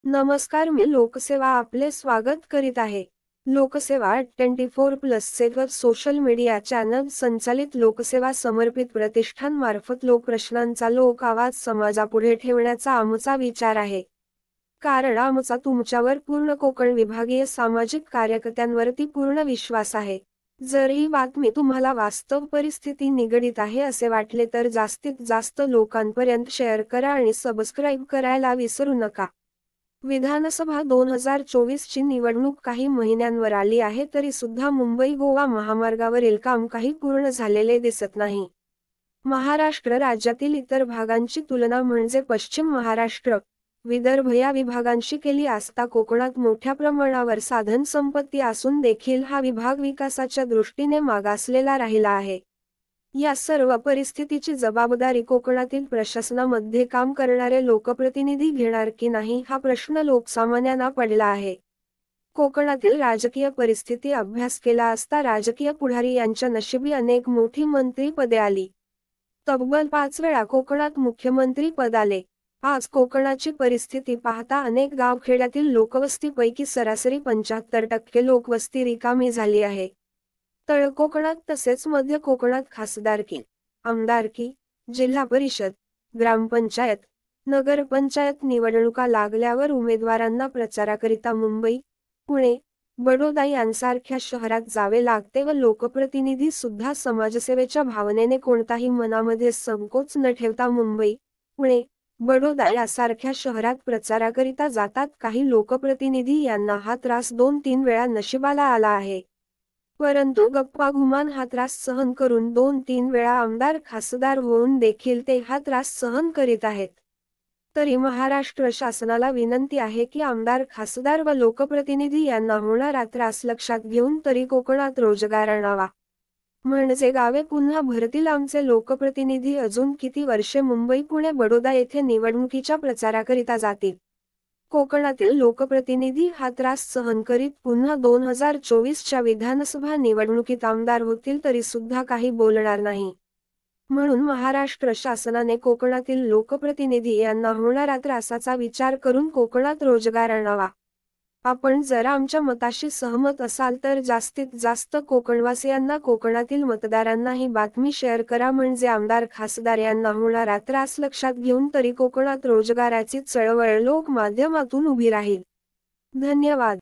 नमस्कार, मी लोकसेवा आपले स्वागत करीत आहे। लोकसेवा 24+ सेवा सोशल मीडिया चॅनल संचालित लोकसेवा समर्पित प्रतिष्ठान मार्फत लोकप्रश्नांचा लोक आवाज समाजापुढे ठेवण्याचा आमचा विचार आहे। कारण आमचा तुमच्यावर पूर्ण कोकण विभागीय सामाजिक कार्यकर्त्यांवरती पूर्ण विश्वास आहे। जर ही बातमी तुम्हाला वास्तव परिस्थिती निगडीत आहे असे वाटले तर जास्तीत जास्त लोकांपर्यंत शेअर करा आणि सबस्क्राईब करायला विसरू नका। विधानसभा 2024 ची निवडणूक काही महिन्यांवर आली आहे तरी सुद्धा मुंबई-गोवा महामार्गावरील काम काही पूर्ण झालेले दिसत नाही। महाराष्ट्र राज्यातील इतर भागांची तुलना म्हणजे पश्चिम महाराष्ट्र, विदर्भ या विभागांशी केली असता कोकणात मोठ्या प्रमाणावर साधन संपत्ती असून देखील हा विभाग विकासाच्या दृष्टीने मागासलेला राहिला आहे। या सर्व परिस्थितीची जबाबदारी कोकणातील प्रशासनामध्ये काम करणारे लोकप्रतिनिधी घेणार की नाही हा प्रश्न लोकसामान्यांना पडला आहे। कोकणातील राजकीय परिस्थिती अभ्यास केला असता राजकीय पुढारी यांच्या नशिबी अनेक मोठी मंत्रिपदे आली। तब्बल 5 वेळा कोकणात मुख्यमंत्री पद आले। आज कोकणाची परिस्थिती पाहता अनेक गावखेड्यातील लोकवस्तीपैकी सरासरी 75% लोकवस्ती रिकामी झाली आहे। तळ कोकणात तसेच मध्य कोकणात खासदारकी, आमदारकी, जिल्हा परिषद, ग्रामपंचायत, नगरपंचायत निवडणुका लागल्यावर उमेदवारांना प्रचाराकरिता मुंबई, पुणे, बडोदा यांसारख्या शहरात जावे लागते व लोकप्रतिनिधी सुद्धा समाजसेवेच्या भावनेने कोणताही मनामध्ये संकोच न ठेवता मुंबई, पुणे, बडोदा यासारख्या शहरात प्रचाराकरिता जातात। काही लोकप्रतिनिधी यांना हा त्रास 2-3 वेळा नशिबाला आला आहे। परंतु गप्पा घुमान हा त्रास सहन करून 2-3 वेळा आमदार खासदार होऊन देखील ते हा त्रास सहन करीत आहेत। तरी महाराष्ट्र शासनाला विनंती आहे की आमदार खासदार व लोकप्रतिनिधी यांना होणारा त्रास लक्षात घेऊन तरी कोकणात रोजगार आणावा। म्हणजे गावे पुन्हा भरतील। आमचे लोकप्रतिनिधी अजून किती वर्षे मुंबई, पुणे, बडोदा येथे निवडणुकीच्या प्रचाराकरिता जातील? कोकणातील लोकप्रतिनिधी हा त्रास सहन करीत पुन्हा 2024 च्या विधानसभा निवडणुकीत आमदार होतील तरी सुद्धा काही बोलणार नाही। म्हणून महाराष्ट्र शासनाने कोकणातील लोकप्रतिनिधी यांना होणारा त्रासाचा विचार करून कोकणात रोजगार आणावा। आपण जर आमच्या मताशी सहमत असाल तर जास्तीत जास्त कोकणवासियांना, कोकणातील मतदारांना ही बातमी शेअर करा म्हणजे आमदार खासदार यांना होणारा त्रास लक्षात घेऊन तरी कोकणात रोजगाराची चळवळ लोक माध्यमातून उभी राहील। धन्यवाद।